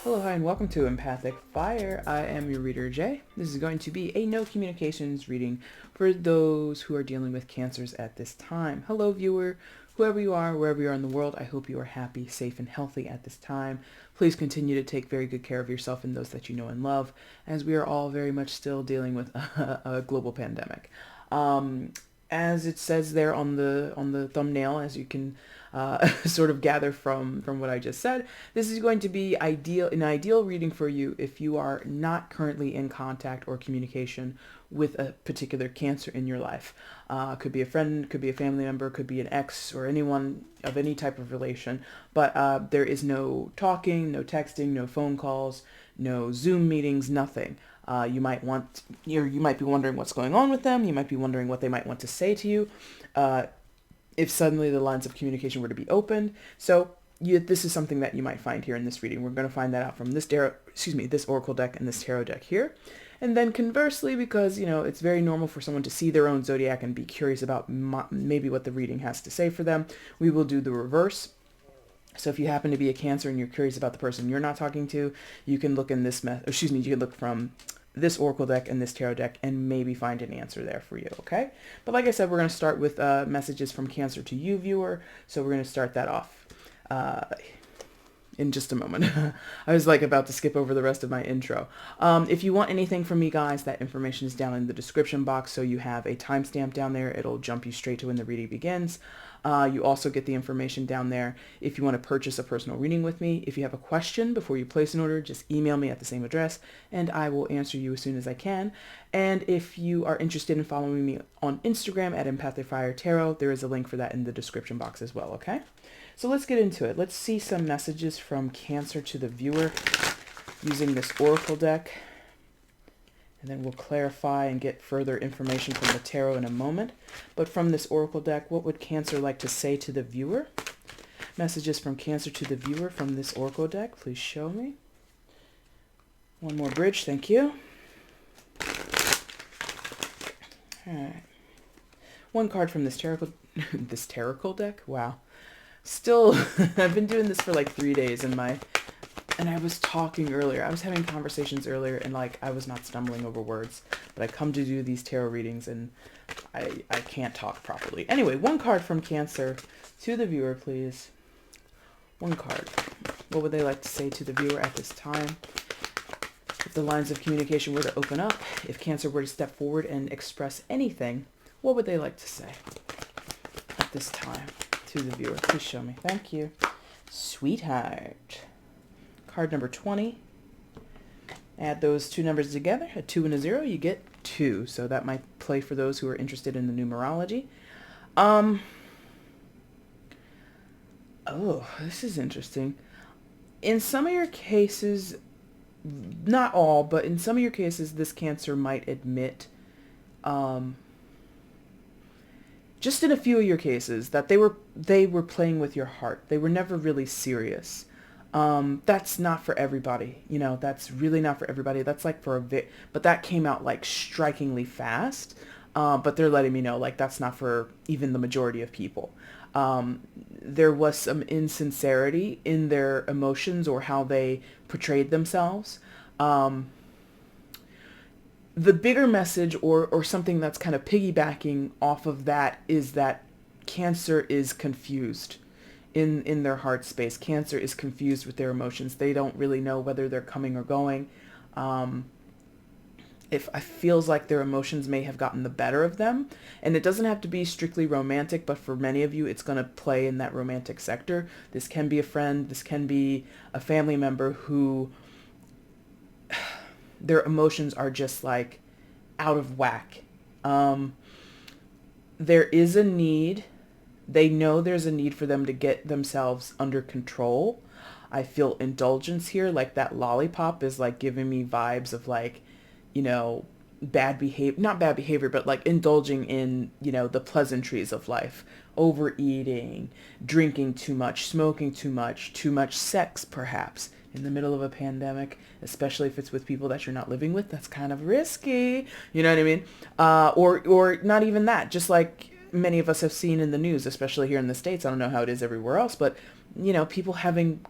Hello, hi, and welcome to Empathic Fire. I am your reader, Jay. This is going to be a no communications reading for those who are dealing with cancers at this time. Hello, viewer. Whoever you are, wherever you are in the world, I hope you are happy, safe, and healthy at this time. Please continue to take very good care of yourself and those that you know and love, as we are all very much still dealing with a global pandemic. As it says there on the thumbnail, as you can sort of gather from what I just said, this is going to be an ideal reading for you if you are not currently in contact or communication with a particular cancer in your life. Could be a friend, could be a family member, could be an ex, or anyone of any type of relation. But there is no talking, no texting, no phone calls, no Zoom meetings, nothing. You might be wondering what's going on with them. You might be wondering what they might want to say to you if suddenly the lines of communication were to be opened. So this is something that you might find here in this reading. We're going to find that out from this oracle deck and this tarot deck here. And then conversely, because, it's very normal for someone to see their own zodiac and be curious about maybe what the reading has to say for them, we will do the reverse. So if you happen to be a Cancer and you're curious about the person you're not talking to, you can look in you can look from this oracle deck and this tarot deck and maybe find an answer there for you, okay? But like I said, we're going to start with messages from Cancer to you, viewer. So we're going to start that off in just a moment. I was about to skip over the rest of my intro. If you want anything from me, guys, that information is down in the description box. So you have a timestamp down there. It'll jump you straight to when the reading begins. You also get the information down there if you want to purchase a personal reading with me. If you have a question before you place an order, just email me at the same address and I will answer you as soon as I can. And if you are interested in following me on Instagram at EmpathicFire Tarot, there is a link for that in the description box as well, okay? So let's get into it. Let's see some messages from Cancer to the viewer using this oracle deck. And then we'll clarify and get further information from the tarot in a moment. But from this oracle deck, what would Cancer like to say to the viewer? Messages from Cancer to the viewer from this oracle deck. Please show me. One more bridge. Thank you. All right. One card from this tarot deck. Wow. Still, I've been doing this for 3 days and I was talking earlier. I was having conversations earlier and I was not stumbling over words, but I come to do these tarot readings and I can't talk properly. Anyway, one card from Cancer to the viewer, please. One card. What would they like to say to the viewer at this time? If the lines of communication were to open up, if Cancer were to step forward and express anything, what would they like to say at this time to the viewer? Please show me. Thank you. Sweetheart. Card number 20. Add those two numbers together, a 2 and a 0, you get 2. So that might play for those who are interested in the numerology. Oh, this is interesting. In some of your cases, not all, but in some of your cases, this Cancer might admit, just in a few of your cases, that they were playing with your heart. They were never really serious. That's not for everybody, that's really not for everybody. That's but that came out strikingly fast. But they're letting me know, that's not for even the majority of people. There was some insincerity in their emotions or how they portrayed themselves. The bigger message or something that's kind of piggybacking off of that is that Cancer is confused. In their heart space. Cancer is confused with their emotions. They don't really know whether they're coming or going. If it feels like their emotions may have gotten the better of them, and it doesn't have to be strictly romantic, but for many of you, it's going to play in that romantic sector. This can be a friend. This can be a family member who their emotions are just out of whack. There is a need. They know there's a need for them to get themselves under control. I feel indulgence here, that lollipop is giving me vibes of bad behavior, not bad behavior, but indulging in, the pleasantries of life, overeating, drinking too much, smoking too much sex perhaps in the middle of a pandemic, especially if it's with people that you're not living with. That's kind of risky. You know what I mean? Or not even that, just many of us have seen in the news, especially here in the States. I don't know how it is everywhere else, but people having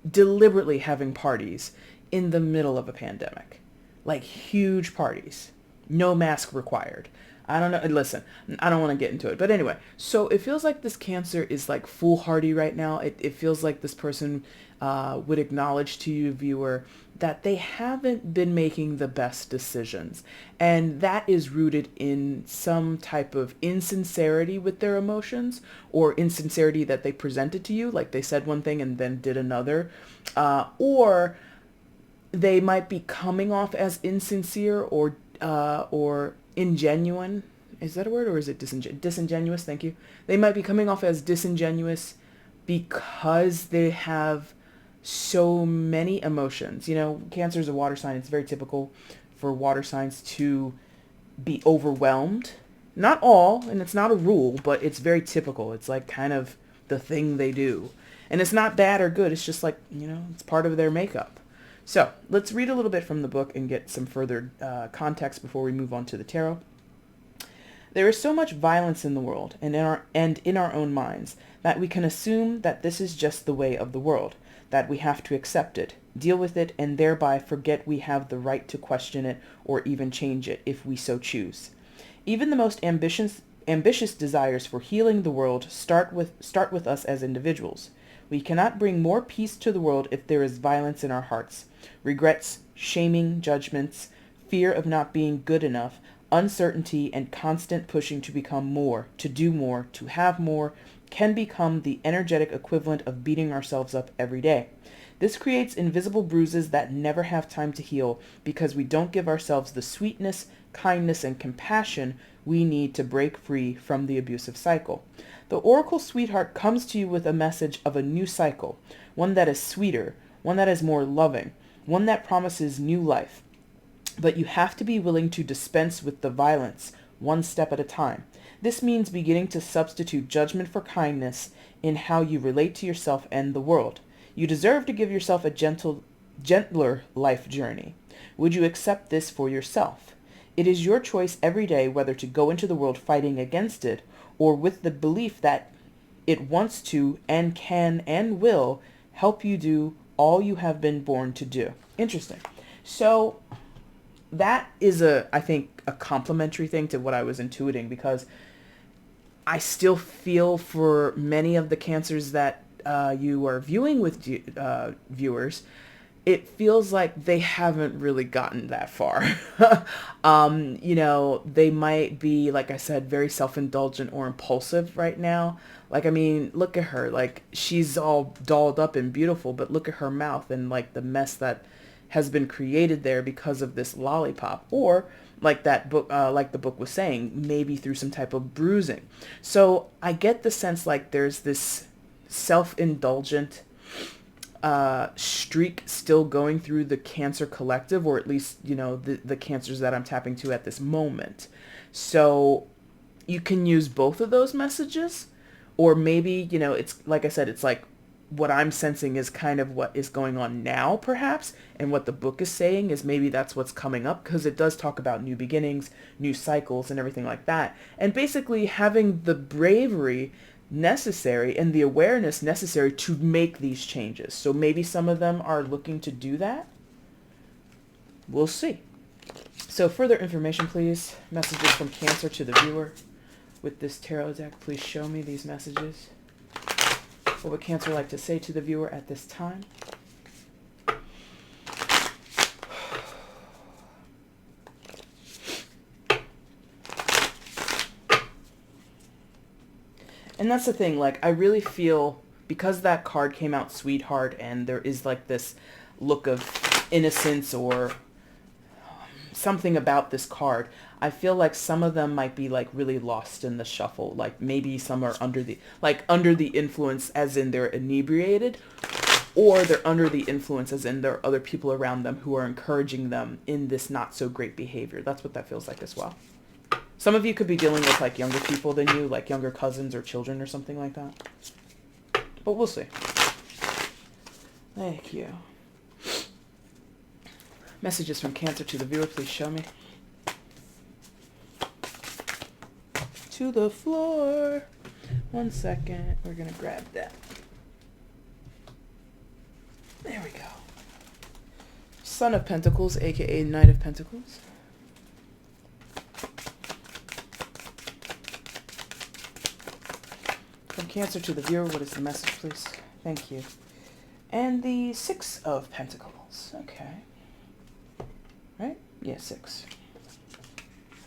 deliberately having parties in the middle of a pandemic, like huge parties, no mask required. I don't know. Listen, I don't want to get into it. But anyway, so it feels like this Cancer is like foolhardy right now. It feels like this person would acknowledge to you, viewer, that they haven't been making the best decisions. And that is rooted in some type of insincerity with their emotions, or insincerity that they presented to you, like they said one thing and then did another. Or they might be coming off as insincere or ingenuine. Is that a word, or is it disingenuous? Thank you. They might be coming off as disingenuous because they have so many emotions. You know, Cancer is a water sign. It's very typical for water signs to be overwhelmed. Not all, and it's not a rule, but it's very typical. It's like kind of the thing they do. And it's not bad or good. It's just like, you know, it's part of their makeup. So let's read a little bit from the book and get some further context before we move on to the tarot. There is so much violence in the world and in our own minds that we can assume that this is just the way of the world, that we have to accept it, deal with it, and thereby forget we have the right to question it or even change it if we so choose. Even the most ambitious desires for healing the world start with us as individuals. We cannot bring more peace to the world if there is violence in our hearts. Regrets, shaming, judgments, fear of not being good enough, uncertainty, and constant pushing to become more, to do more, to have more, can become the energetic equivalent of beating ourselves up every day. This creates invisible bruises that never have time to heal because we don't give ourselves the sweetness, kindness, and compassion we need to break free from the abusive cycle. The Oracle Sweetheart comes to you with a message of a new cycle, one that is sweeter, one that is more loving, one that promises new life. But you have to be willing to dispense with the violence, one step at a time. This means beginning to substitute judgment for kindness in how you relate to yourself and the world. You deserve to give yourself a gentler life journey. Would you accept this for yourself? It is your choice every day whether to go into the world fighting against it or with the belief that it wants to and can and will help you do all you have been born to do. Interesting. So that is I think, a complementary thing to what I was intuiting, because I still feel for many of the Cancers that you are viewing with viewers, it feels like they haven't really gotten that far. You know, they might be, like I said, very self-indulgent or impulsive right now. Like, I mean, look at her. Like, she's all dolled up and beautiful, but look at her mouth and like the mess that has been created there because of this lollipop. Or like that book, like the book was saying, maybe through some type of bruising. So I get the sense like there's this self-indulgent streak still going through the Cancer collective, or at least, you know, the Cancers that I'm tapping to at this moment. So you can use both of those messages, or maybe, you know, it's like I said, it's like what I'm sensing is kind of what is going on now, perhaps, and what the book is saying is maybe that's what's coming up, because it does talk about new beginnings, new cycles, and everything like that. And basically having the bravery necessary and the awareness necessary to make these changes. So maybe some of them are looking to do that. We'll see. So further information, please. Messages from Cancer to the viewer with this tarot deck. Please show me these messages. What would Cancer like to say to the viewer at this time? And that's the thing, like, I really feel, because that card came out Sweetheart, and there is like this look of innocence or something about this card, I feel like some of them might be like really lost in the shuffle. Like maybe some are under the influence, as in they're inebriated, or they're under the influence as in there are other people around them who are encouraging them in this not so great behavior. That's what that feels like as well. Some of you could be dealing with like younger people than you, like younger cousins or children or something like that. But we'll see. Thank you. Messages from Cancer to the viewer, please show me. To the floor. 1 second. We're going to grab that. Son of Pentacles, aka Knight of Pentacles. From Cancer to the viewer, what is the message, please? Thank you. And the Six of Pentacles. Okay. Right? Yeah, 6.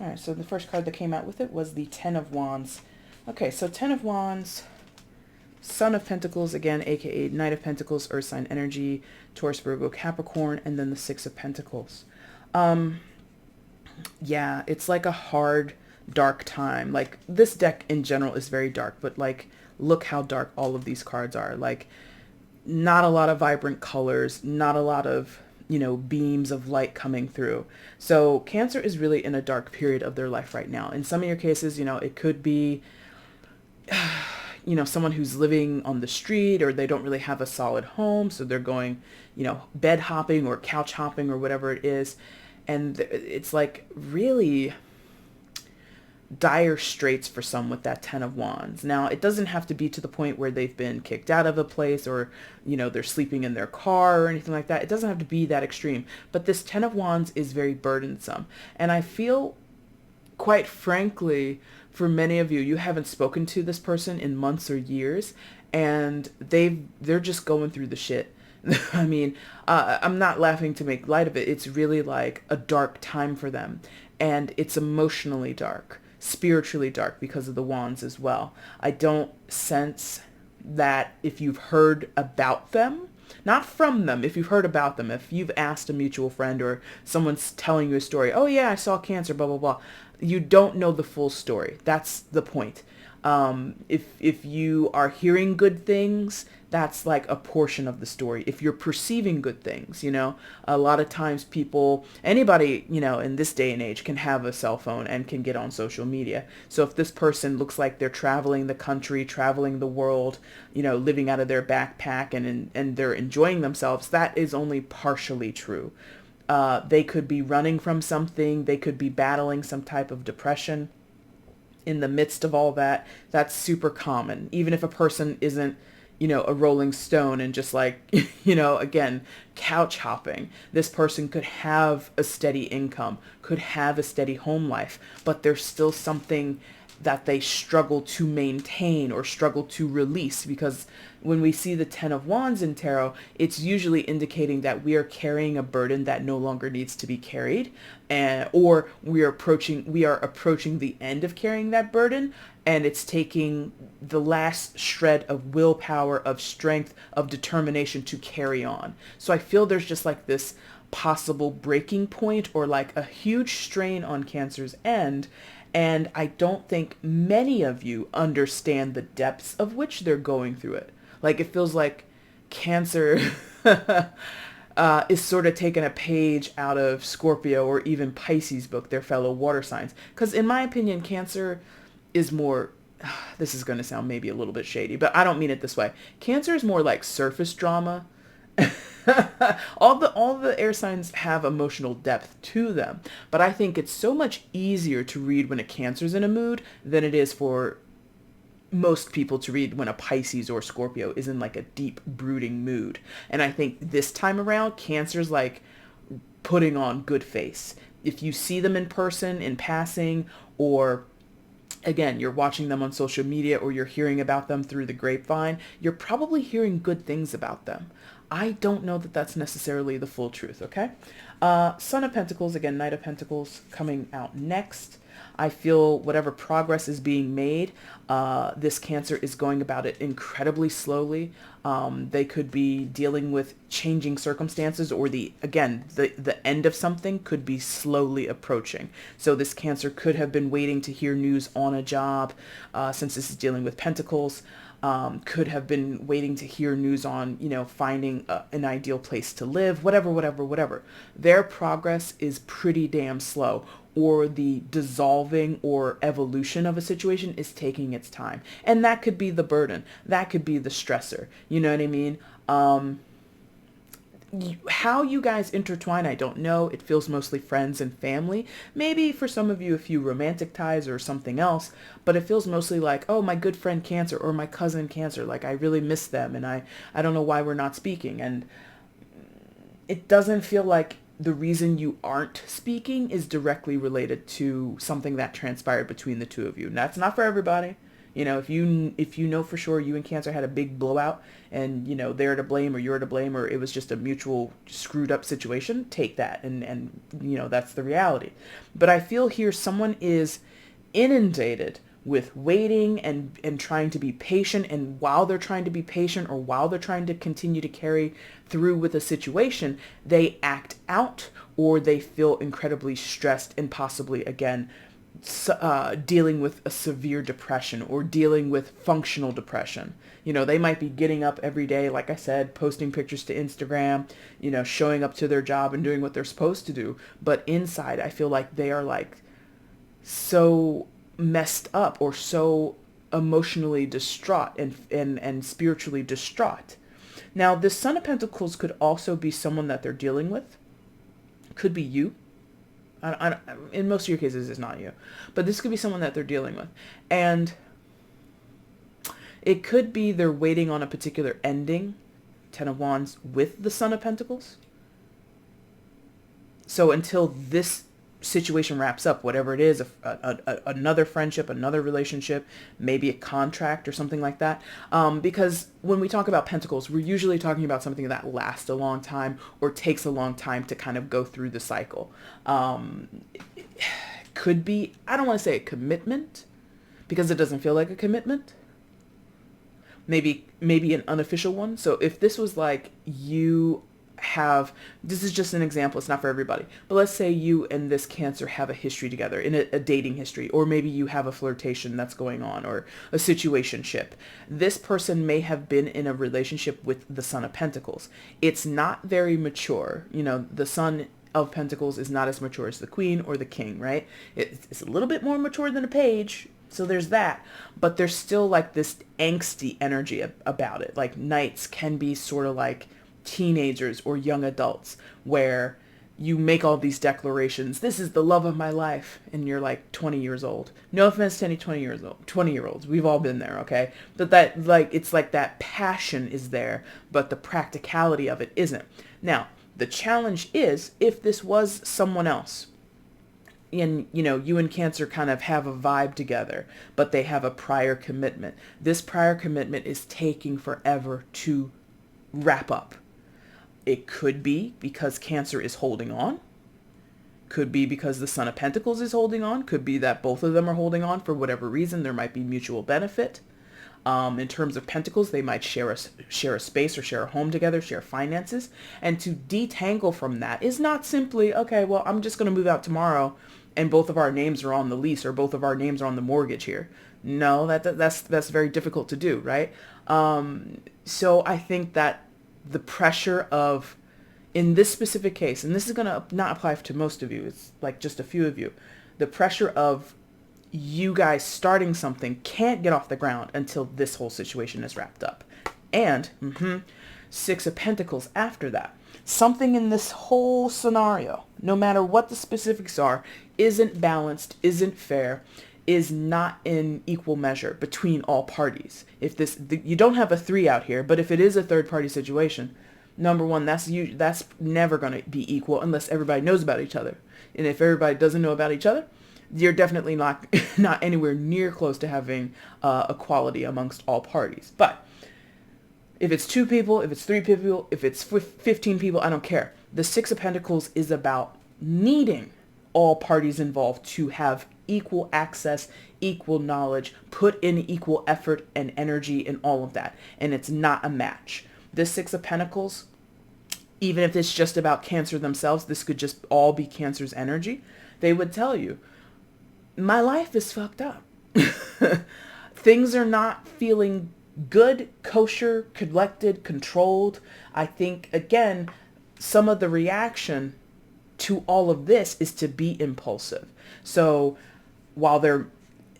Alright, so the first card that came out with it was the Ten of Wands. Okay, so Ten of Wands, Son of Pentacles, again, aka Knight of Pentacles, Earth sign energy, Taurus, Virgo, Capricorn, and then the Six of Pentacles. Yeah, it's like a hard, dark time. Like, this deck in general is very dark, but like, look how dark all of these cards are. Like, not a lot of vibrant colors, not a lot of, you know, beams of light coming through. So Cancer is really in a dark period of their life right now. In some of your cases, you know, it could be, you know, someone who's living on the street, or they don't really have a solid home. So they're going, you know, bed hopping or couch hopping or whatever it is. And it's like really dire straits for some with that Ten of Wands. Now, it doesn't have to be to the point where they've been kicked out of a place, or, you know, they're sleeping in their car or anything like that. It doesn't have to be that extreme. But this Ten of Wands is very burdensome. And I feel, quite frankly, for many of you, you haven't spoken to this person in months or years, and they're just going through the shit. I mean, I'm not laughing to make light of it. It's really like a dark time for them, and it's emotionally dark, spiritually dark because of the wands as well. I don't sense that if you've heard about them, not from them, if you've heard about them, if you've asked a mutual friend or someone's telling you a story, oh yeah, I saw Cancer, blah, blah, blah. You don't know the full story. That's the point. If you are hearing good things, that's like a portion of the story. If you're perceiving good things, you know, a lot of times people, anybody, you know, in this day and age can have a cell phone and can get on social media. So if this person looks like they're traveling the country, traveling the world, you know, living out of their backpack and they're enjoying themselves, that is only partially true. They could be running from something. They could be battling some type of depression. In the midst of all that, that's super common. Even if a person isn't, you know, a rolling stone and just like, you know, again, couch hopping, this person could have a steady income, could have a steady home life, but there's still something that they struggle to maintain or struggle to release, because when we see the Ten of Wands in tarot, it's usually indicating that we are carrying a burden that no longer needs to be carried, or we are approaching the end of carrying that burden, and it's taking the last shred of willpower, of strength, of determination to carry on. So I feel there's just like this possible breaking point, or like a huge strain on Cancer's end. And I don't think many of you understand the depths of which they're going through it. Like, it feels like Cancer is sort of taking a page out of Scorpio or even Pisces book, their fellow water signs. Because in my opinion, Cancer is more, this is going to sound maybe a little bit shady, but I don't mean it this way. Cancer is more like surface drama. all the air signs have emotional depth to them, but I think it's so much easier to read when a Cancer's in a mood than it is for most people to read when a Pisces or Scorpio is in like a deep brooding mood. And I think this time around, Cancer's like putting on good face. If you see them in person, in passing, or again, you're watching them on social media, or you're hearing about them through the grapevine, you're probably hearing good things about them. I don't know that that's necessarily the full truth, okay? Son of Pentacles, again, Knight of Pentacles coming out next. I feel whatever progress is being made, this Cancer is going about it incredibly slowly. They could be dealing with changing circumstances, or the end of something could be slowly approaching. So this Cancer could have been waiting to hear news on a job, since this is dealing with Pentacles. Could have been waiting to hear news on, you know, finding an ideal place to live, whatever. Their progress is pretty damn slow, or the dissolving or evolution of a situation is taking its time. And that could be the burden. That could be the stressor. You know what I mean? How you guys intertwine, I don't know. It feels mostly friends and family. Maybe for some of you, a few romantic ties or something else, but it feels mostly like, oh, my good friend Cancer or my cousin Cancer. Like, I really miss them, and I don't know why we're not speaking. And it doesn't feel like the reason you aren't speaking is directly related to something that transpired between the two of you. And that's not for everybody. You know, if you know for sure you and Cancer had a big blowout and, you know, they're to blame or you're to blame or it was just a mutual screwed up situation, take that and you know, that's the reality. But I feel here someone is inundated with waiting and trying to be patient, and while they're trying to be patient or while they're trying to continue to carry through with a situation, they act out or they feel incredibly stressed and possibly again dealing with a severe depression or dealing with functional depression. You know, they might be getting up every day, like I said, posting pictures to Instagram, you know, showing up to their job and doing what they're supposed to do. But inside, I feel like they are like so messed up or so emotionally distraught and spiritually distraught. Now, the Son of Pentacles could also be someone that they're dealing with. Could be you. In most of your cases, it's not you. But this could be someone that they're dealing with. And it could be they're waiting on a particular ending, Ten of Wands, with the Son of Pentacles. So until this situation wraps up, whatever it is, another friendship, another relationship, maybe a contract or something like that. Because when we talk about pentacles, we're usually talking about something that lasts a long time or takes a long time to kind of go through the cycle. Could be, I don't want to say a commitment because it doesn't feel like a commitment. Maybe an unofficial one. So if this was like you have, this is just an example, it's not for everybody, but let's say you and this Cancer have a history together, in a dating history, or maybe you have a flirtation that's going on or a situationship. This person may have been in a relationship with the Son of Pentacles. It's not very mature. You know, the Son of Pentacles is not as mature as the Queen or the King, right? It's a little bit more mature than a Page. So there's that, but there's still like this angsty energy about it. Like Knights can be sort of like teenagers or young adults where you make all these declarations, this is the love of my life, and you're like 20 years old. No offense to any 20-year-olds. We've all been there, okay? But that, like, it's like that passion is there, but the practicality of it isn't. Now, the challenge is if this was someone else, and, you know, you and Cancer kind of have a vibe together, but they have a prior commitment. This prior commitment is taking forever to wrap up. It could be because Cancer is holding on. Could be because the Son of Pentacles is holding on. Could be that both of them are holding on for whatever reason. There might be mutual benefit. In terms of Pentacles, they might share a space or share a home together, share finances. And to detangle from that is not simply, okay, well, I'm just going to move out tomorrow and both of our names are on the lease or both of our names are on the mortgage here. No, that's very difficult to do, right? So I think that the pressure of, in this specific case, and this is going to not apply to most of you, it's like just a few of you, the pressure of you guys starting something can't get off the ground until this whole situation is wrapped up. And Six of Pentacles after that. Something in this whole scenario, no matter what the specifics are, isn't balanced, isn't fair, is not in equal measure between all parties. If this, you don't have a 3 out here, but if it is a third party situation, number one, that's never going to be equal unless everybody knows about each other. And if everybody doesn't know about each other, you're definitely not anywhere near close to having equality amongst all parties. But if it's 2 people, if it's 3 people, if it's 15 people, I don't care. The Six of Pentacles is about needing all parties involved to have equal access, equal knowledge, put in equal effort and energy and all of that. And it's not a match. This Six of Pentacles, even if it's just about Cancer themselves, this could just all be Cancer's energy. They would tell you, my life is fucked up. Things are not feeling good, kosher, collected, controlled. I think, again, some of the reaction to all of this is to be impulsive. So while they're,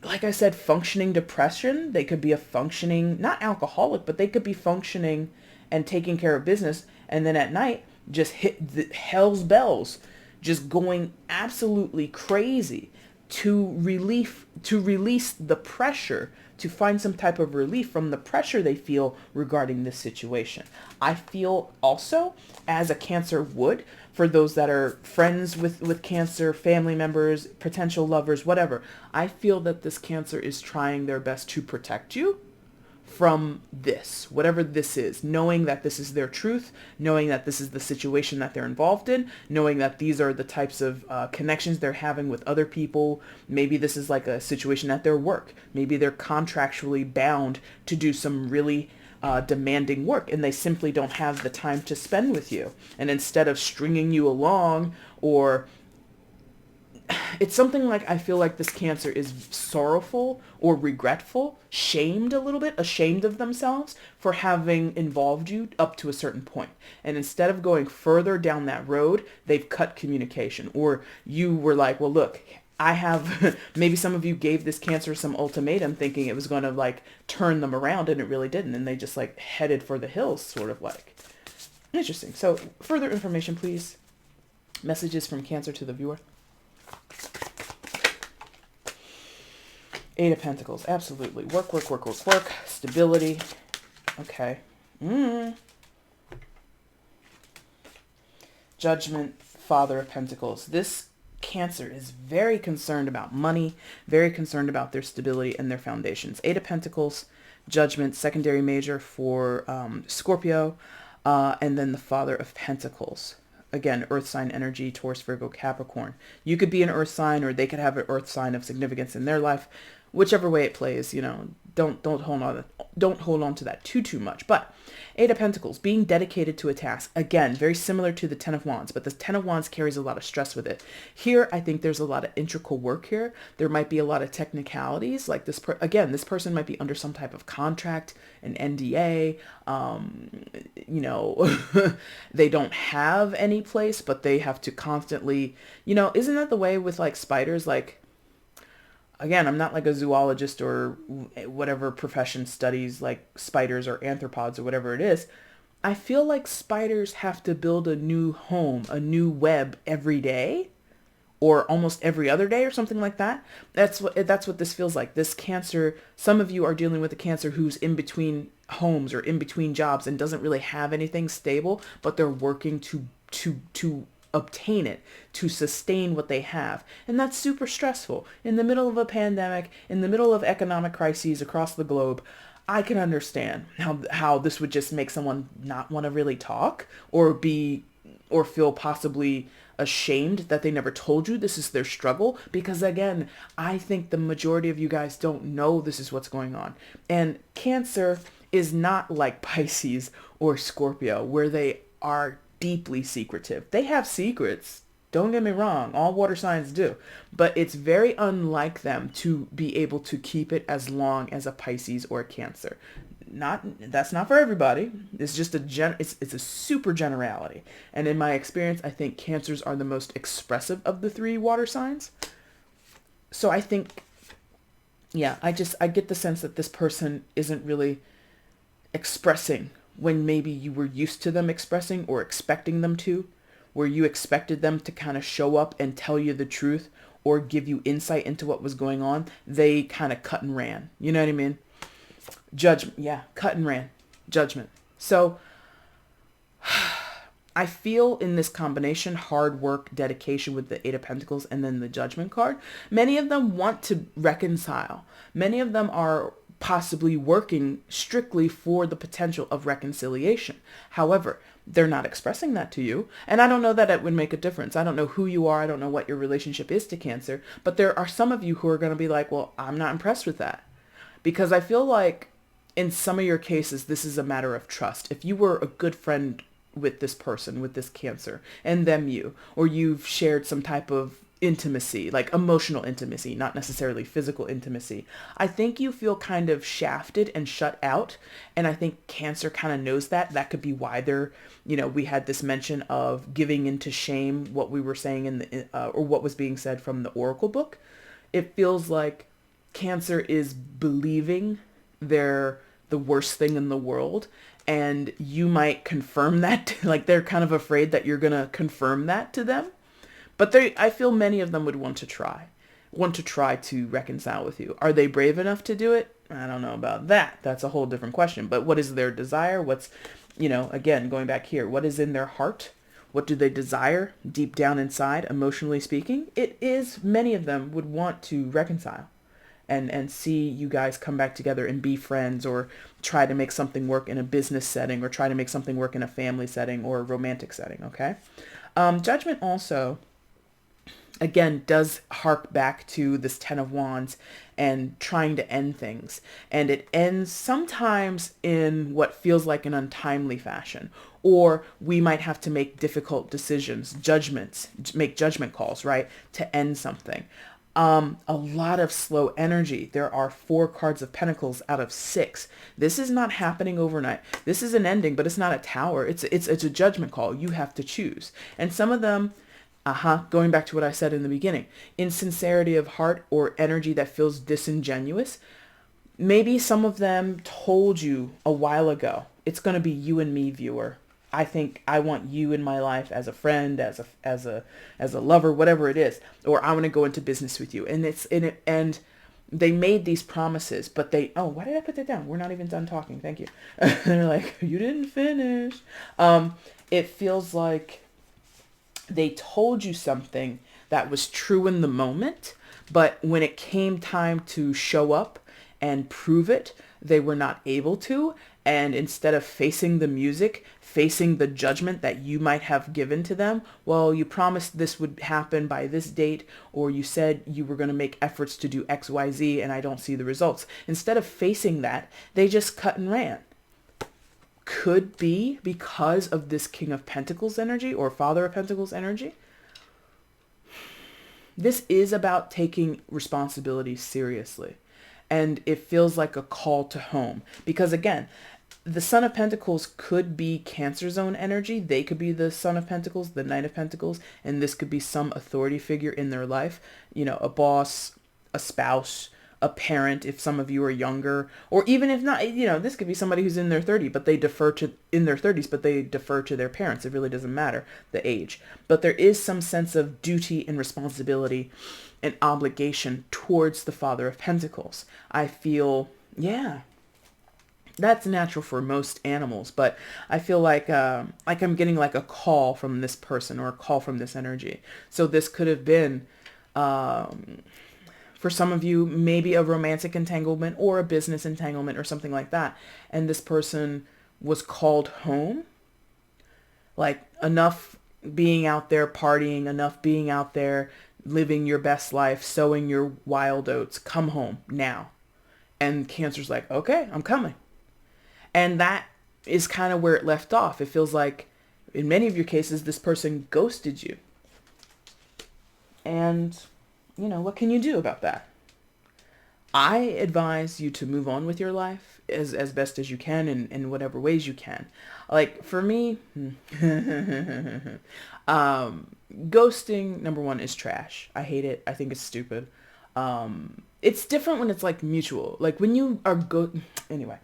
like I said, functioning depression, they could be a functioning, not alcoholic, but they could be functioning and taking care of business. And then at night, just hit the hell's bells, just going absolutely crazy to release the pressure, to find some type of relief from the pressure they feel regarding this situation. I feel also, as a Cancer would, for those that are friends with Cancer, family members, potential lovers, whatever. I feel that this Cancer is trying their best to protect you from this, whatever this is, knowing that this is their truth, knowing that this is the situation that they're involved in, knowing that these are the types of connections they're having with other people. Maybe this is like a situation at their work. Maybe they're contractually bound to do some really demanding work, and they simply don't have the time to spend with you. And instead of stringing you along, or it's something like, I feel like this Cancer is sorrowful or regretful, shamed a little bit, ashamed of themselves for having involved you up to a certain point. And instead of going further down that road, they've cut communication. Or you were like, well, look, I have, maybe some of you gave this Cancer some ultimatum thinking it was going to like turn them around, and it really didn't. And they just like headed for the hills, sort of like. Interesting. So further information, please. Messages from Cancer to the viewer. Eight of Pentacles, absolutely. Work. Stability. Okay. Judgment, Father of Pentacles. This Cancer is very concerned about money, very concerned about their stability and their foundations. Eight of Pentacles, Judgment, secondary major for Scorpio, and then the Father of Pentacles. Again, earth sign energy, Taurus, Virgo, Capricorn. You could be an earth sign, or they could have an earth sign of significance in their life. Whichever way it plays, you know, don't hold on to that too much. But Eight of Pentacles, being dedicated to a task. Again, very similar to the Ten of Wands, but the Ten of Wands carries a lot of stress with it. Here, I think there's a lot of integral work here. There might be a lot of technicalities. Like this, this person might be under some type of contract, an NDA. You know, they don't have any place, but they have to constantly, you know, isn't that the way with like spiders? Like, again, I'm not like a zoologist or whatever profession studies like spiders or arthropods or whatever it is. I feel like spiders have to build a new home, a new web every day, or almost every other day or something like that. That's what this feels like. This Cancer, some of you are dealing with a Cancer who's in between homes or in between jobs and doesn't really have anything stable, but they're working to obtain it, to sustain what they have. And that's super stressful. In the middle of a pandemic, in the middle of economic crises across the globe, I can understand how this would just make someone not want to really talk, or feel possibly ashamed that they never told you this is their struggle. Because again, I think the majority of you guys don't know this is what's going on. And Cancer is not like Pisces or Scorpio, where they are deeply secretive. They have secrets. Don't get me wrong. All water signs do. But it's very unlike them to be able to keep it as long as a Pisces or a Cancer. That's not for everybody. It's just it's a super generality. And in my experience, I think Cancers are the most expressive of the three water signs. So I think, yeah, I get the sense that this person isn't really expressing when maybe you were used to them expressing or expecting them to, where you expected them to kind of show up and tell you the truth or give you insight into what was going on. They kind of cut and ran. You know what I mean? Judgment. Yeah, cut and ran. Judgment. So I feel in this combination, hard work, dedication with the Eight of Pentacles and then the Judgment card, many of them want to reconcile. Many of them are possibly working strictly for the potential of reconciliation. However, they're not expressing that to you. And I don't know that it would make a difference. I don't know who you are. I don't know what your relationship is to Cancer. But there are some of you who are going to be like, well, I'm not impressed with that. Because I feel like in some of your cases, this is a matter of trust. If you were a good friend with this person, with this Cancer, and them you, or you've shared some type of intimacy, like emotional intimacy, not necessarily physical intimacy, I think you feel kind of shafted and shut out. And I think Cancer kind of knows that. That could be why they're, you know, we had this mention of giving into shame, what we were saying in the, or what was being said from the Oracle book. It feels like Cancer is believing they're the worst thing in the world. And you might confirm that, like they're kind of afraid that you're going to confirm that to them. But I feel many of them would want to try to reconcile with you. Are they brave enough to do it? I don't know about that. That's a whole different question. But what is their desire? What's, you know, again, going back here, what is in their heart? What do they desire deep down inside, emotionally speaking? It is, many of them would want to reconcile and see you guys come back together and be friends, or try to make something work in a business setting, or try to make something work in a family setting or a romantic setting, okay? Judgment also, again, does hark back to this Ten of Wands and trying to end things. And it ends sometimes in what feels like an untimely fashion, or we might have to make difficult decisions, judgments, make judgment calls, right, to end something. A lot of slow energy. There are 4 cards of Pentacles out of 6. This is not happening overnight. This is an ending, but it's not a tower. It's a judgment call. You have to choose. And some of them, going back to what I said in the beginning, insincerity of heart or energy that feels disingenuous. Maybe some of them told you a while ago, it's going to be you and me, viewer. I think I want you in my life as a friend, as a lover, whatever it is, or I want to go into business with you. And it's in it, and they made these promises, but why did I put that down? We're not even done talking. Thank you. And they're like, you didn't finish. It feels like they told you something that was true in the moment, but when it came time to show up and prove it, they were not able to. And instead of facing the music, facing the judgment that you might have given to them, well, you promised this would happen by this date, or you said you were going to make efforts to do X, Y, Z, and I don't see the results. Instead of facing that, they just cut and ran. Could be because of this King of Pentacles energy or Father of Pentacles energy. This is about taking responsibility seriously. And it feels like a call to home. Because again, the Son of Pentacles could be Cancer zone energy. They could be the Son of Pentacles, the Knight of Pentacles. And this could be some authority figure in their life. You know, a boss, a spouse, a parent, if some of you are younger, or even if not, you know, this could be somebody who's in their 30s, but they defer to their parents. It really doesn't matter the age, but there is some sense of duty and responsibility and obligation towards the Father of Pentacles. I feel, yeah, that's natural for most animals, but I feel like I'm getting like a call from this person or a call from this energy. So this could have been, for some of you, maybe a romantic entanglement or a business entanglement or something like that. And this person was called home. Like, enough being out there partying, enough being out there living your best life, sowing your wild oats. Come home now. And Cancer's like, okay, I'm coming. And that is kind of where it left off. It feels like in many of your cases, this person ghosted you. And you know, what can you do about that? I advise you to move on with your life as best as you can in whatever ways you can. Like for me, ghosting, number one, is trash. I hate it. I think it's stupid. It's different when it's like mutual. Like when you are anyway.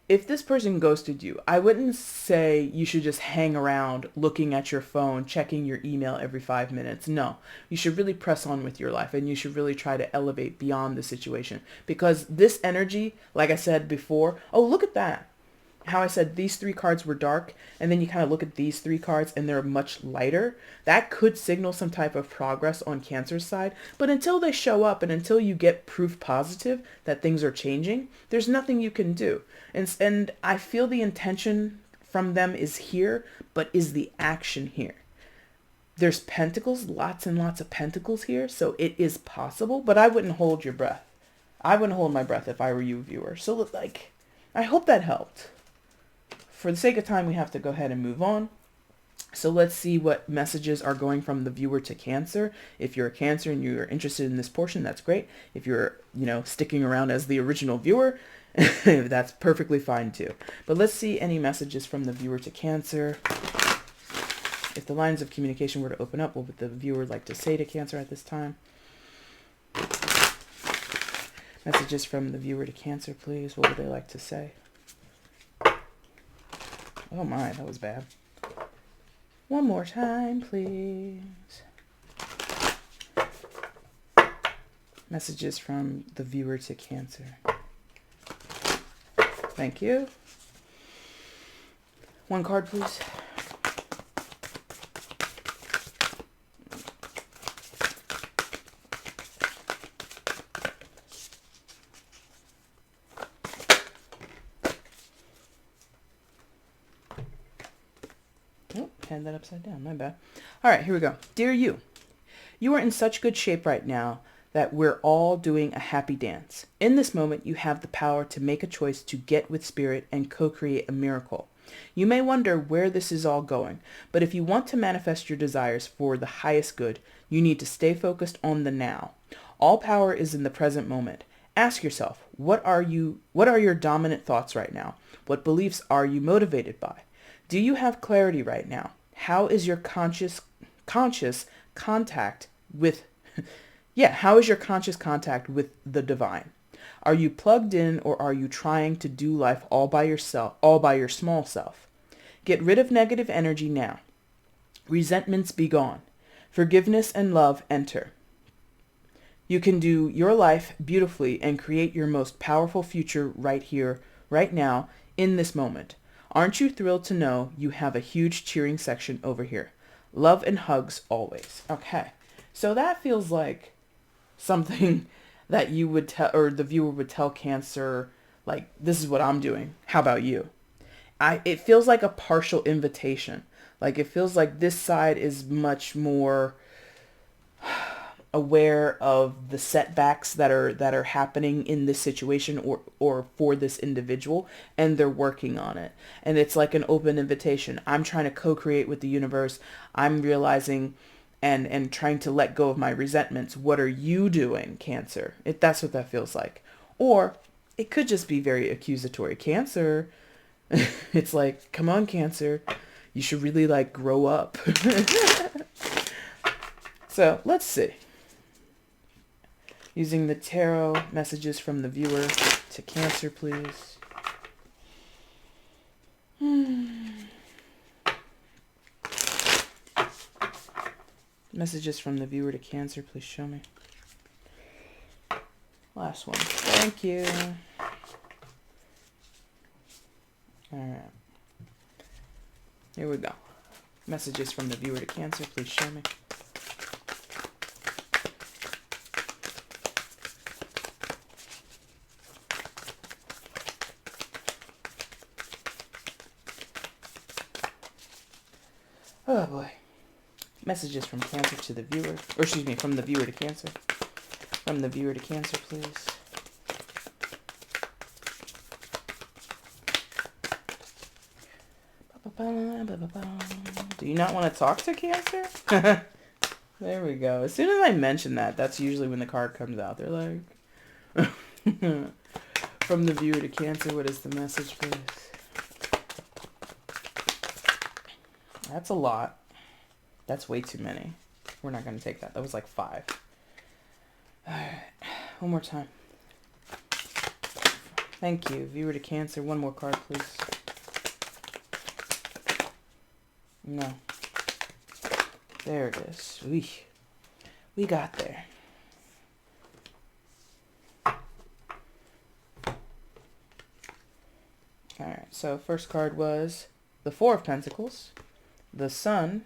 If this person ghosted you, I wouldn't say you should just hang around looking at your phone, checking your email every 5 minutes. No, you should really press on with your life, and you should really try to elevate beyond the situation, because this energy, like I said before, oh, look at that. How I said these 3 cards were dark, and then you kind of look at these 3 cards and they're much lighter. That could signal some type of progress on Cancer's side. But until they show up and until you get proof positive that things are changing, there's nothing you can do. And I feel the intention from them is here, but is the action here? There's pentacles, lots and lots of pentacles here, so it is possible, but I wouldn't hold your breath. I wouldn't hold my breath if I were you, viewer. So like, I hope that helped. For the sake of time, we have to go ahead and move on. So let's see what messages are going from the viewer to Cancer. If you're a Cancer and you're interested in this portion, that's great. If you're, sticking around as the original viewer, that's perfectly fine too. But let's see any messages from the viewer to Cancer. If the lines of communication were to open up, what would the viewer like to say to Cancer at this time? Messages from the viewer to Cancer, please. What would they like to say? Oh my, that was bad. One more time, please. Messages from the viewer to Cancer. Thank you. One card, please. had that upside down. My bad. All right, here we go. Dear you, you are in such good shape right now that we're all doing a happy dance. In this moment, you have the power to make a choice to get with spirit and co-create a miracle. You may wonder where this is all going, but if you want to manifest your desires for the highest good, you need to stay focused on the now. All power is in the present moment. Ask yourself, what are your dominant thoughts right now? What beliefs are you motivated by? Do you have clarity right now? How is your conscious contact with how is your conscious contact with the divine? Are you plugged in, or are you trying to do life all by yourself, all by your small self? Get rid of negative energy now. Resentments be gone. Forgiveness and love enter. You can do your life beautifully and create your most powerful future right here, right now, in this moment. Aren't you thrilled to know you have a huge cheering section over here? Love and hugs always. Okay, so that feels like something that you would tell, or the viewer would tell Cancer, like, this is what I'm doing. How about you? It feels like a partial invitation. Like, it feels like this side is much more aware of the setbacks that are happening in this situation or for this individual, and they're working on it. And it's like an open invitation. I'm trying to co-create with the universe. I'm realizing and trying to let go of my resentments. What are you doing, Cancer? That's what that feels like. Or it could just be very accusatory. Cancer, it's like, come on, Cancer, you should really like grow up. So let's see. Using the tarot, messages from the viewer to Cancer, please. Messages from the viewer to Cancer, please show me. Last one. Thank you. All right. Here we go. Messages from the viewer to Cancer, please show me. Oh boy. Messages from Cancer to the viewer, or excuse me, from the viewer to Cancer. From the viewer to Cancer, please. Do you not want to talk to Cancer? There we go. As soon as I mention that, that's usually when the card comes out. They're like, from the viewer to Cancer, what is the message, please? That's a lot. That's way too many. We're not going to take that. That was like 5. All right. One more time. Thank you. Viewer to Cancer. One more card, please. No. There it is. We got there. All right. So first card was the 4 of Pentacles, the Sun,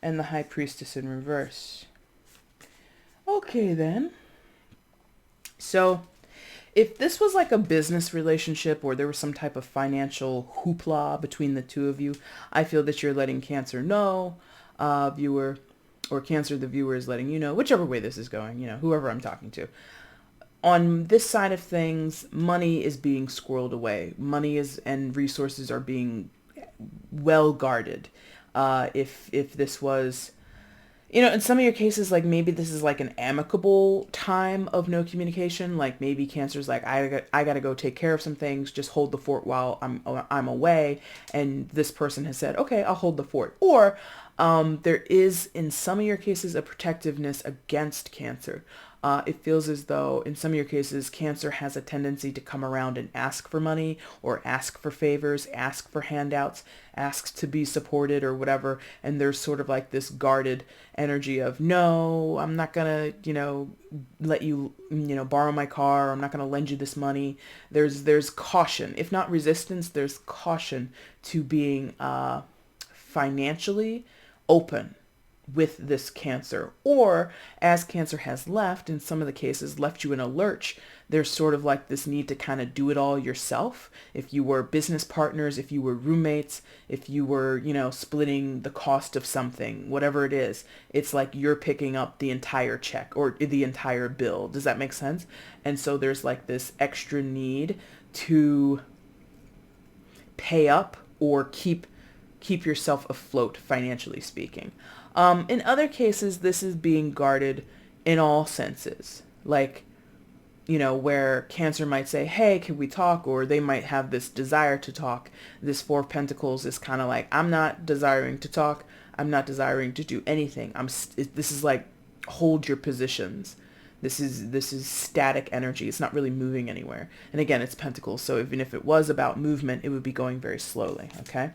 and the High Priestess in reverse. Okay, then. So if this was like a business relationship or there was some type of financial hoopla between the two of you, I feel that you're letting Cancer know, viewer, or Cancer, the viewer, is letting you know, whichever way this is going, you know, whoever I'm talking to. On this side of things, money is being squirreled away. Money is and resources are being well guarded. If this was, you know, in some of your cases, like maybe this is like an amicable time of no communication. Like maybe Cancer's like, I got to go take care of some things. Just hold the fort while I'm away. And this person has said, okay, I'll hold the fort. Or there is, in some of your cases, a protectiveness against Cancer. It feels as though in some of your cases, Cancer has a tendency to come around and ask for money or ask for favors, ask for handouts, asks to be supported or whatever. And there's sort of like this guarded energy of, no, I'm not going to, you know, let you, you know, borrow my car. I'm not going to lend you this money. There's caution, if not resistance, there's caution to being financially open with this Cancer, or as Cancer has left, in some of the cases, left you in a lurch, there's sort of like this need to kind of do it all yourself. If you were business partners, if you were roommates, if you were, splitting the cost of something, whatever it is, it's like you're picking up the entire check or the entire bill. Does that make sense? And so there's like this extra need to pay up or keep yourself afloat, financially speaking. In other cases, this is being guarded in all senses. Like, where Cancer might say, hey, can we talk? Or they might have this desire to talk. This Four of Pentacles is kind of like, I'm not desiring to talk. I'm not desiring to do anything. This is like, hold your positions. This is static energy. It's not really moving anywhere. And again, it's Pentacles. So even if it was about movement, it would be going very slowly. Okay.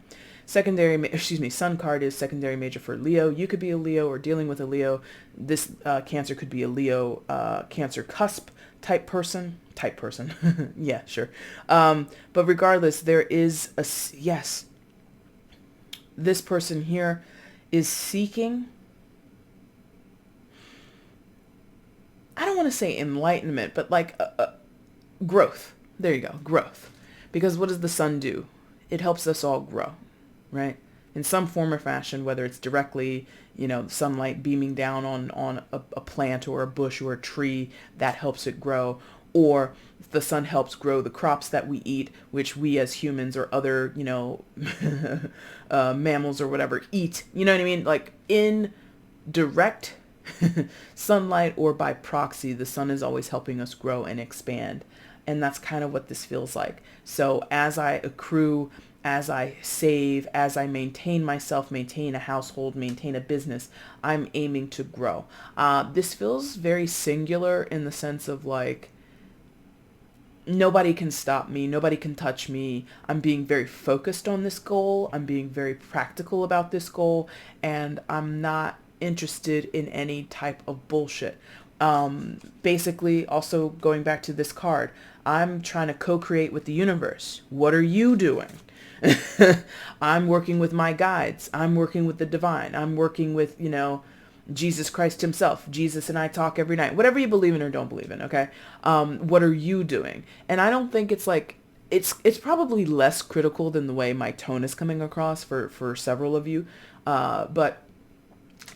Sun card is secondary major for Leo. You could be a Leo or dealing with a Leo. This Cancer could be a Leo, Cancer cusp type person. Yeah, sure. But regardless, there is yes, this person here is seeking, I don't want to say enlightenment, but like growth. There you go, growth. Because what does the sun do? It helps us all grow, right? In some form or fashion, whether it's directly, sunlight beaming down on a plant or a bush or a tree, that helps it grow. Or the sun helps grow the crops that we eat, which we as humans or other, mammals or whatever eat. You know what I mean? Like in direct sunlight or by proxy, the sun is always helping us grow and expand. And that's kind of what this feels like. So as I accrue, as I save, as I maintain myself, maintain a household, maintain a business, I'm aiming to grow. This feels very singular in the sense of like, nobody can stop me. Nobody can touch me. I'm being very focused on this goal. I'm being very practical about this goal. And I'm not interested in any type of bullshit. Basically, also going back to this card, I'm trying to co-create with the universe. What are you doing? I'm working with my guides. I'm working with the divine. I'm working with, Jesus Christ himself. Jesus and I talk every night. Whatever you believe in or don't believe in, okay? What are you doing? And I don't think it's like, it's probably less critical than the way my tone is coming across for several of you. But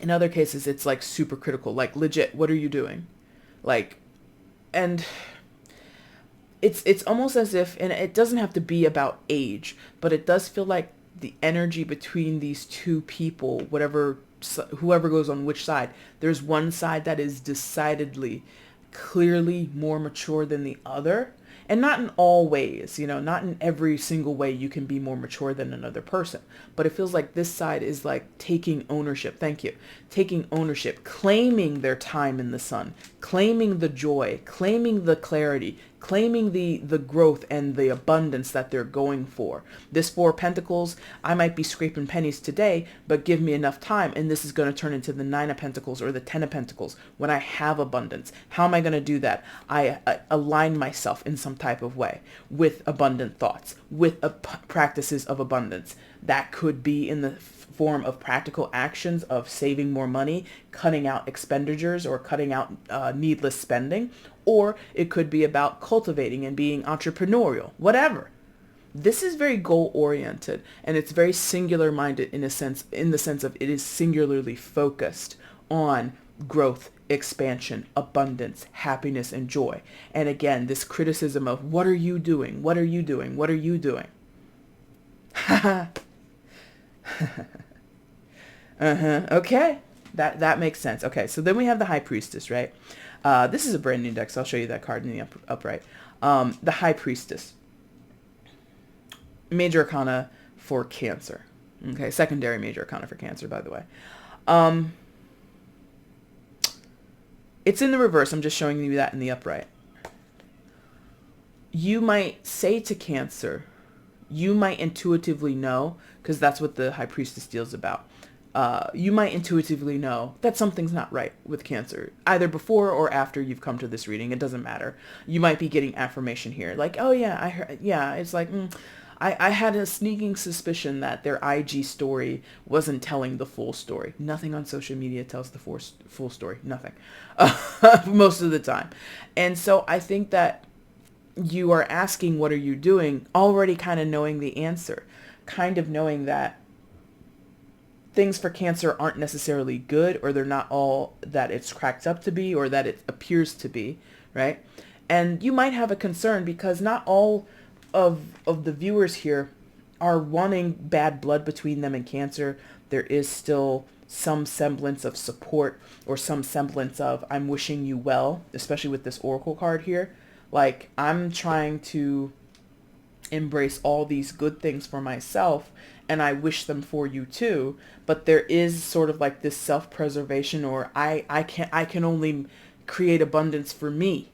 in other cases, it's like super critical, like legit, what are you doing? Like, and it's almost as if, and it doesn't have to be about age, but it does feel like the energy between these two people, whoever goes on which side, there's one side that is decidedly, clearly more mature than the other. And not in all ways, not in every single way you can be more mature than another person. But it feels like this side is like taking ownership. Thank you. Taking ownership, claiming their time in the sun, claiming the joy, claiming the clarity, claiming the growth and the abundance that they're going for. This Four of Pentacles, I might be scraping pennies today, but give me enough time and this is going to turn into the Nine of Pentacles or the Ten of Pentacles when I have abundance. How am I going to do that? I align myself in some type of way with abundant thoughts, with practices of abundance. That could be in the form of practical actions of saving more money, cutting out expenditures or cutting out needless spending, or it could be about cultivating and being entrepreneurial, whatever. This is very goal oriented and it's very singular minded in the sense of it is singularly focused on growth, expansion, abundance, happiness, and joy. And again, this criticism of what are you doing? What are you doing? What are you doing? Okay. That makes sense. Okay. So then we have the High Priestess, right? This is a brand new deck, so I'll show you that card in the upright. The High Priestess. Major Arcana for Cancer. Okay. Secondary Major Arcana for Cancer, by the way. It's in the reverse. I'm just showing you that in the upright. You might say to Cancer, you might intuitively know, because that's what the High Priestess deals about. You might intuitively know that something's not right with Cancer, either before or after you've come to this reading. It doesn't matter. You might be getting affirmation here. Like, oh yeah, I heard, yeah, it's like, I had a sneaking suspicion that their IG story wasn't telling the full story. Nothing on social media tells the full story. Nothing. Most of the time. And so I think that you are asking, what are you doing? Already kind of knowing the answer. Kind of knowing that things for Cancer aren't necessarily good, or they're not all that it's cracked up to be, or that it appears to be, right? And you might have a concern because not all of the viewers here are wanting bad blood between them and Cancer. There is still some semblance of support, or some semblance of I'm wishing you well, especially with this Oracle card here. Like, I'm trying to embrace all these good things for myself, and I wish them for you too. But there is sort of like this self-preservation, or I can only create abundance for me,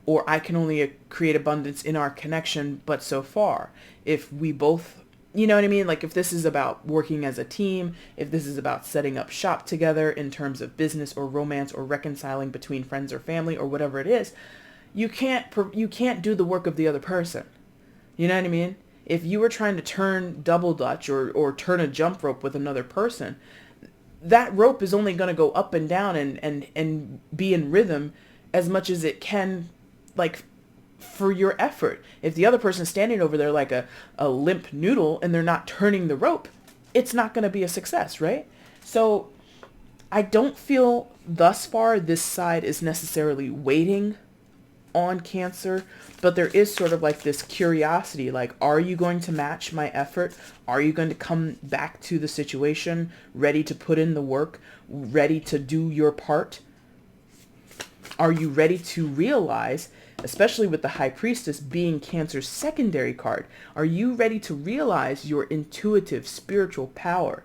or I can only create abundance in our connection, but so far. If we both, you know what I mean? Like, if this is about working as a team, if this is about setting up shop together in terms of business or romance or reconciling between friends or family or whatever it is, you can't do the work of the other person. You know what I mean? If you were trying to turn double dutch or turn a jump rope with another person, that rope is only going to go up and down and be in rhythm as much as it can, like, for your effort. If the other person is standing over there like a limp noodle and they're not turning the rope, it's not going to be a success, right? So I don't feel thus far this side is necessarily waiting on Cancer, but there is sort of like this curiosity, like, are you going to match my effort? Are you going to come back to the situation ready to put in the work, ready to do your part? Are you ready to realize, especially with the High Priestess being Cancer's secondary card, are you ready to realize your intuitive spiritual power?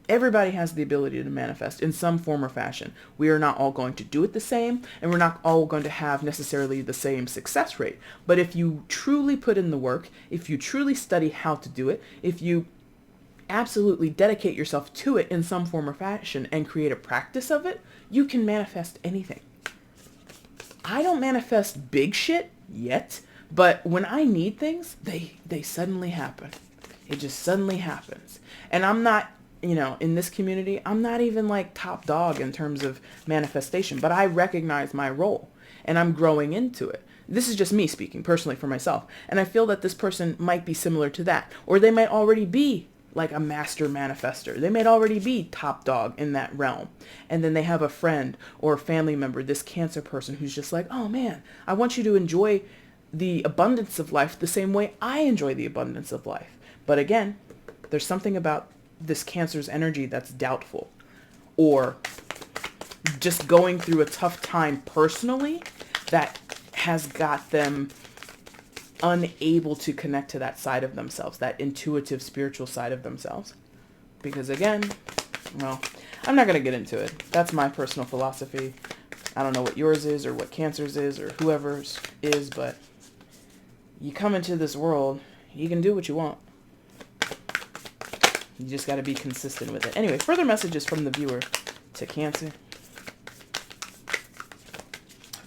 Everybody has the ability to manifest in some form or fashion. We are not all going to do it the same, and we're not all going to have necessarily the same success rate. But if you truly put in the work, if you truly study how to do it, if you absolutely dedicate yourself to it in some form or fashion and create a practice of it, you can manifest anything. I don't manifest big shit yet, but when I need things, they suddenly happen. It just suddenly happens. And I'm not, in this community, I'm not even like top dog in terms of manifestation, but I recognize my role and I'm growing into it. This is just me speaking personally for myself. And I feel that this person might be similar to that, or they might already be like a master manifester. They might already be top dog in that realm. And then they have a friend or a family member, this Cancer person, who's just like, oh man, I want you to enjoy the abundance of life the same way I enjoy the abundance of life. But again, there's something about this Cancer's energy that's doubtful, or just going through a tough time personally that has got them unable to connect to that side of themselves, that intuitive spiritual side of themselves. Because again, well, I'm not going to get into it. That's my personal philosophy. I don't know what yours is or what Cancer's is or whoever's is, but you come into this world, you can do what you want. You just got to be consistent with it. Anyway, further messages from the viewer to Cancer.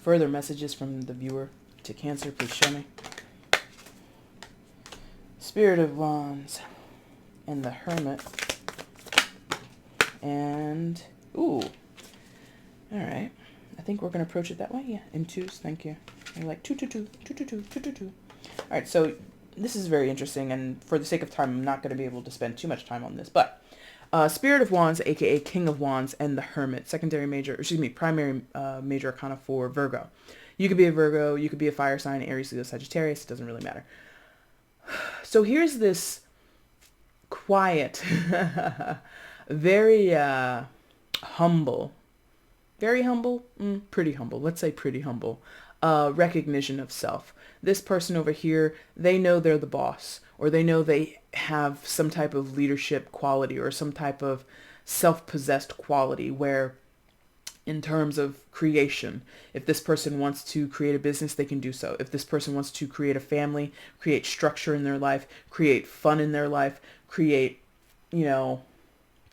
Further messages from the viewer to Cancer, please show me. Spirit of Wands and the Hermit. And, ooh. All right. I think we're going to approach it that way. Yeah, in twos. Thank you. You're like 2, 2, 2, 2, 2, 2, 2, 2, 2. All right, so this is very interesting, and for the sake of time, I'm not going to be able to spend too much time on this, but Spirit of Wands, aka King of Wands, and the Hermit, primary major arcana for Virgo. You could be a Virgo, you could be a fire sign, Aries, Leo, Sagittarius, it doesn't really matter. So here's this quiet, very humble, pretty humble, let's say pretty humble, recognition of self. This person over here, they know they're the boss, or they know they have some type of leadership quality or some type of self-possessed quality where, in terms of creation, if this person wants to create a business, they can do so. If this person wants to create a family, create structure in their life, create fun in their life, create,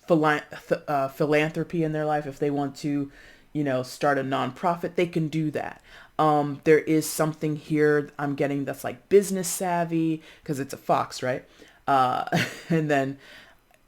philanthropy in their life, if they want to, start a nonprofit, they can do that. There is something here I'm getting that's like business savvy because it's a fox, right? And then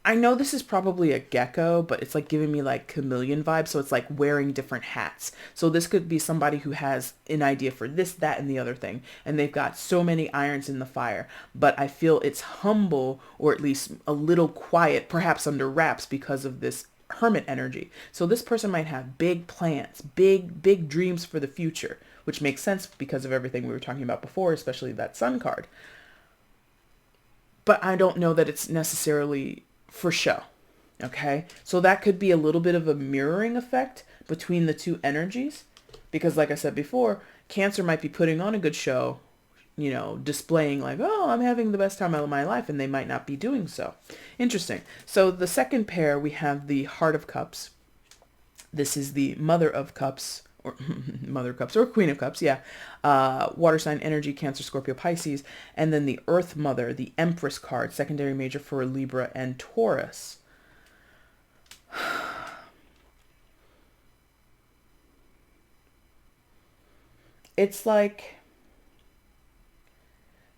I know this is probably a gecko, but it's like giving me like chameleon vibes. So it's like wearing different hats. So this could be somebody who has an idea for this, that, and the other thing. And they've got so many irons in the fire. But I feel it's humble, or at least a little quiet, perhaps under wraps because of this hermit energy. So this person might have big plans, big dreams for the future, which makes sense because of everything we were talking about before, especially that sun card. But I don't know that it's necessarily for show. Okay. So that could be a little bit of a mirroring effect between the two energies, because like I said before, Cancer might be putting on a good show, displaying like, oh, I'm having the best time of my life, and they might not be doing so. Interesting. So the second pair, we have the Heart of Cups. This is the Mother of Cups, or Mother of Cups, or Queen of Cups, yeah. Water sign energy, Cancer, Scorpio, Pisces. And then the Earth Mother, the Empress card, secondary major for Libra and Taurus. It's like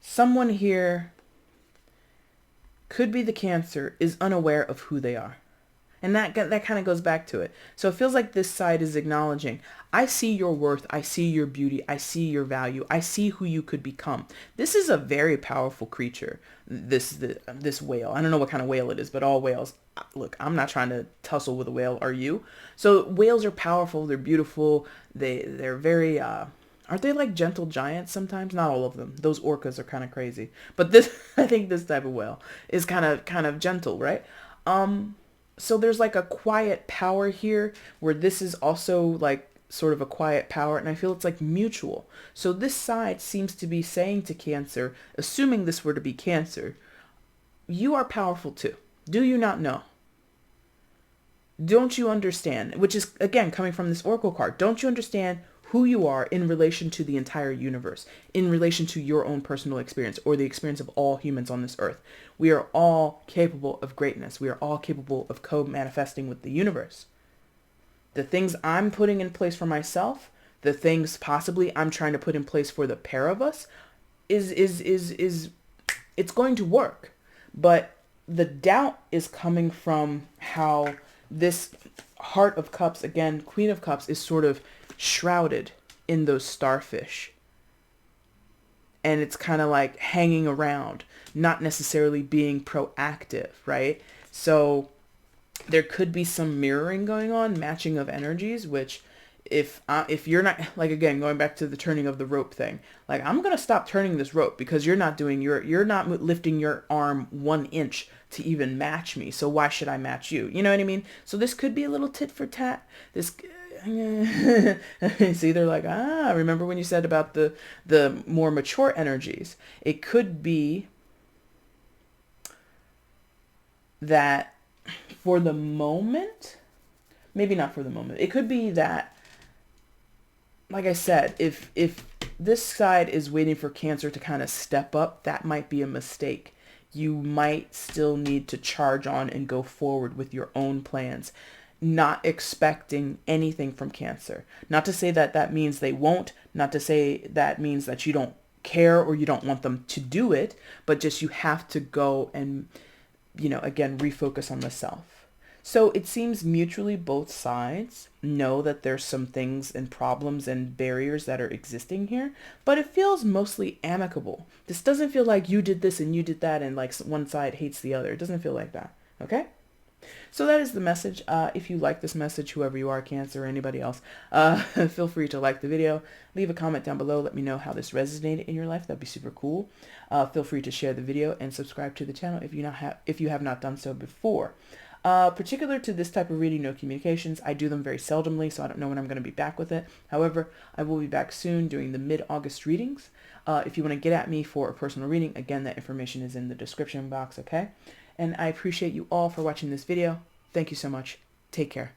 someone here, could be the Cancer, is unaware of who they are. And that kind of goes back to it. So it feels like this side is acknowledging, I see your worth, I see your beauty, I see your value, I see who you could become. This is a very powerful creature, this whale. I don't know what kind of whale it is, but all whales, look, I'm not trying to tussle with a whale, are you? So whales are powerful, they're beautiful, they're very, aren't they like gentle giants sometimes? Not all of them. Those orcas are kind of crazy. But this, I think this type of whale is kind of gentle, right? So there's like a quiet power here where this is also like sort of a quiet power, and I feel it's like mutual. So this side seems to be saying to Cancer, assuming this were to be Cancer, you are powerful too. Do you not know? Don't you understand? Which is, again, coming from this Oracle card. Don't you understand who you are in relation to the entire universe, in relation to your own personal experience or the experience of all humans on this earth? We are all capable of greatness. We are all capable of co-manifesting with the universe. The things I'm putting in place for myself, the things possibly I'm trying to put in place for the pair of us, is it's going to work. But the doubt is coming from how this Heart of Cups, again, Queen of Cups, is sort of shrouded in those starfish. And it's kind of like hanging around, not necessarily being proactive, right? So there could be some mirroring going on, matching of energies, which if you're not, like, again, going back to the turning of the rope thing, like, I'm going to stop turning this rope because you're not lifting your arm 1 inch to even match me. So why should I match you? You know what I mean? So this could be a little tit for tat. This, see, they're like, remember when you said about the more mature energies? It could be that for the moment, maybe not for the moment. It could be that, like I said, if this side is waiting for Cancer to kind of step up, that might be a mistake. You might still need to charge on and go forward with your own plans, not expecting anything from Cancer. Not to say that that means they won't, not to say that means that you don't care or you don't want them to do it, but just you have to go and, again, refocus on the self. So it seems mutually both sides know that there's some things and problems and barriers that are existing here, but it feels mostly amicable. This doesn't feel like you did this and you did that and like one side hates the other. It doesn't feel like that. Okay? So that is the message. If you like this message, whoever you are, Cancer or anybody else, feel free to like the video, leave a comment down below. Let me know how this resonated in your life. That'd be super cool. Feel free to share the video and subscribe to the channel if you have not done so before. Particular to this type of reading, no communications, I do them very seldomly, so I don't know when I'm going to be back with it. However, I will be back soon doing the mid-August readings. If you want to get at me for a personal reading, again, that information is in the description box, okay? And I appreciate you all for watching this video. Thank you so much. Take care.